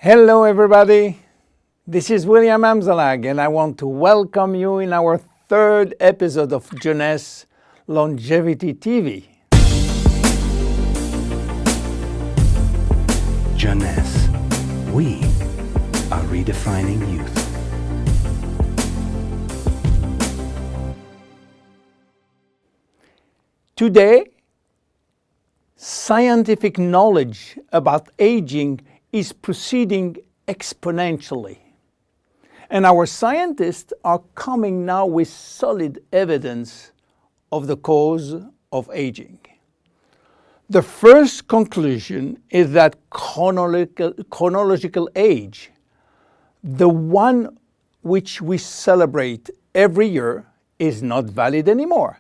Hello everybody, this is William Amzalag and I want to welcome you in our third episode of Jeunesse Longevity TV. Jeunesse, we are redefining youth. Today, scientific knowledge about aging is proceeding exponentially. And our scientists are coming now with solid evidence of the cause of aging. The first conclusion is that chronological age, the one which we celebrate every year, is not valid anymore.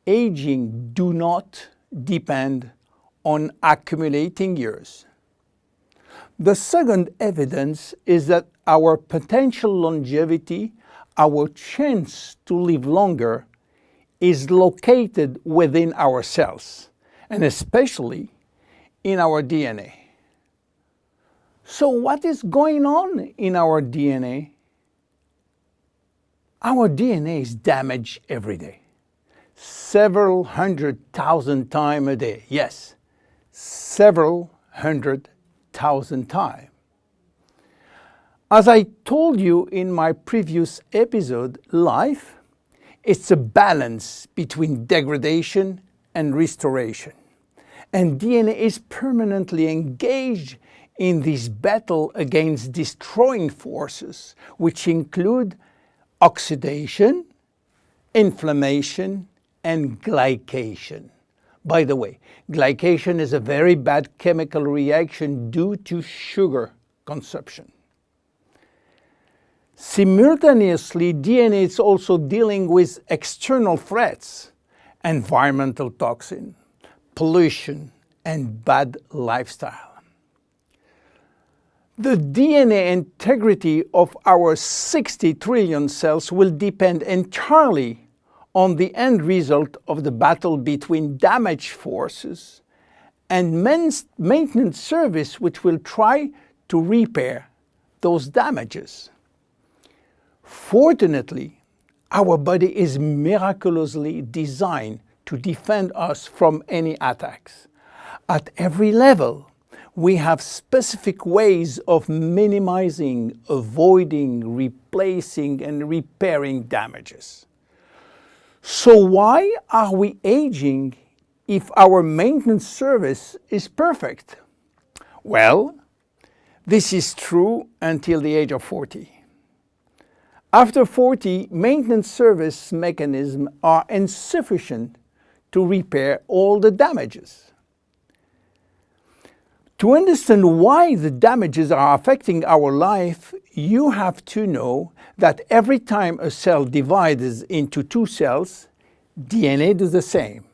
Aging do not depend on accumulating years. The second evidence is that our potential longevity, our chance to live longer, is located within our cells, and especially in our DNA. So what is going on in our DNA? Our DNA is damaged every day. Several 100,000 times a day. Yes, several 100,000 times. As I told you in my previous episode, life, it's a balance between degradation and restoration. And DNA is permanently engaged in this battle against destroying forces, which include oxidation, inflammation, and glycation. By the way, glycation is a very bad chemical reaction due to sugar consumption. Simultaneously, DNA is also dealing with external threats, environmental toxin, pollution, and bad lifestyle. The DNA integrity of our 60 trillion cells will depend entirely on the end result of the battle between damage forces and maintenance service, which will try to repair those damages. Fortunately, our body is miraculously designed to defend us from any attacks. At every level, we have specific ways of minimizing, avoiding, replacing, and repairing damages. So why are we aging if our maintenance service is perfect? Well, this is true until the age of 40. After 40, maintenance service mechanisms are insufficient to repair all the damages. To understand why the damages are affecting our life, you have to know that every time a cell divides into two cells, DNA does the same.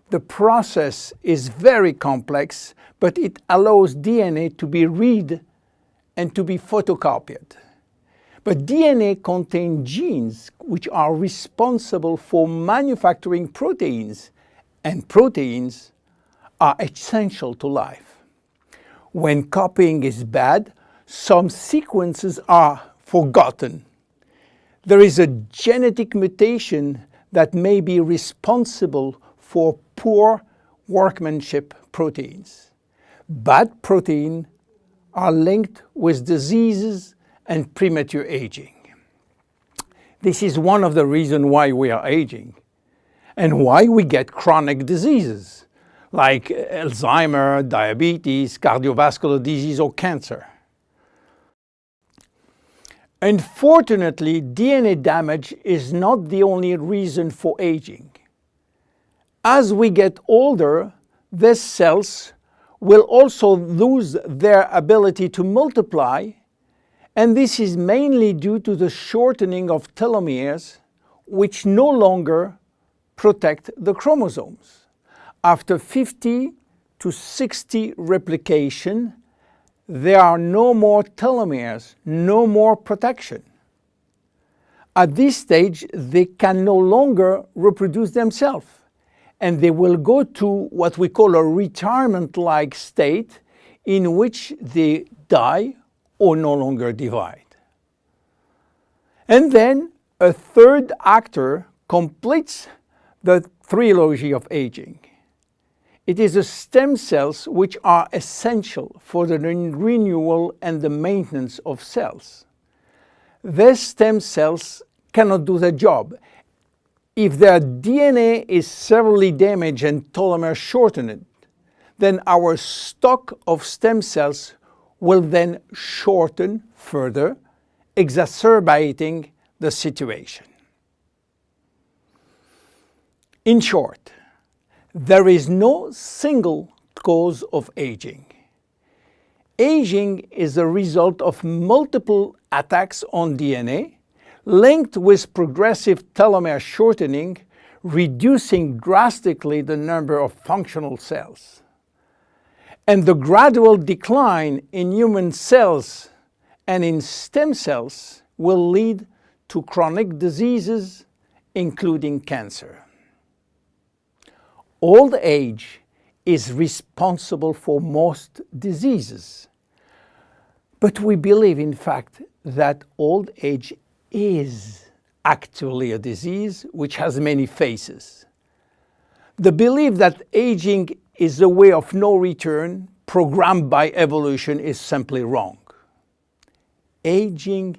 The process is very complex, but it allows DNA to be read and to be photocopied. But DNA contains genes which are responsible for manufacturing proteins, and proteins are essential to life. When copying is bad, some sequences are forgotten. There is a genetic mutation that may be responsible for poor workmanship proteins. Bad proteins are linked with diseases and premature aging. This is one of the reasons why we are aging and why we get chronic diseases like Alzheimer's, diabetes, cardiovascular disease, or cancer. Unfortunately, DNA damage is not the only reason for aging. As we get older, these cells will also lose their ability to multiply, and this is mainly due to the shortening of telomeres, which no longer protect the chromosomes. After 50 to 60 replication, there are no more telomeres, no more protection. At this stage, they can no longer reproduce themselves, and they will go to what we call a retirement-like state, in which they die or no longer divide. And then a third actor completes the trilogy of aging. It is the stem cells which are essential for the renewal and the maintenance of cells. These stem cells cannot do the job. If their DNA is severely damaged and telomere shortened, then our stock of stem cells will then shorten further, exacerbating the situation. In short, there is no single cause of aging. Aging is a result of multiple attacks on DNA linked with progressive telomere shortening, reducing drastically the number of functional cells. And the gradual decline in human cells and in stem cells will lead to chronic diseases, including cancer. Old age is responsible for most diseases. But we believe, in fact, that old age is actually a disease which has many faces. The belief that aging is a way of no return programmed by evolution is simply wrong. Aging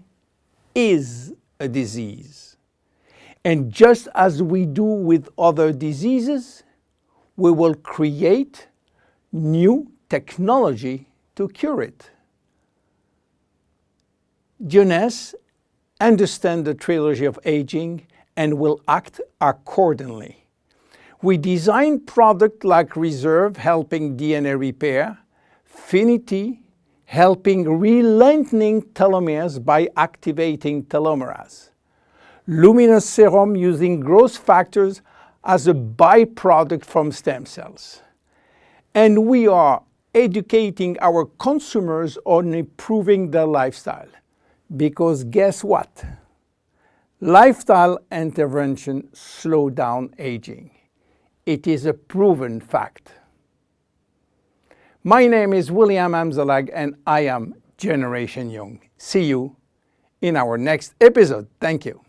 is a disease. And just as we do with other diseases, we will create new technology to cure it. Luminesce understand the trilogy of aging and will act accordingly. We design products like Reserve, helping DNA repair, Finity, helping re-lengthening telomeres by activating telomerase, Luminesce Serum using growth factors as a byproduct from stem cells. And we are educating our consumers on improving their lifestyle. Because guess what? Lifestyle intervention slow down aging. It is a proven fact. My name is William Amzalag and I am Generation Young. See you in our next episode. Thank you.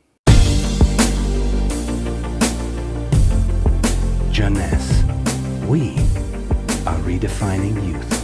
Luminesce. We are redefining youth.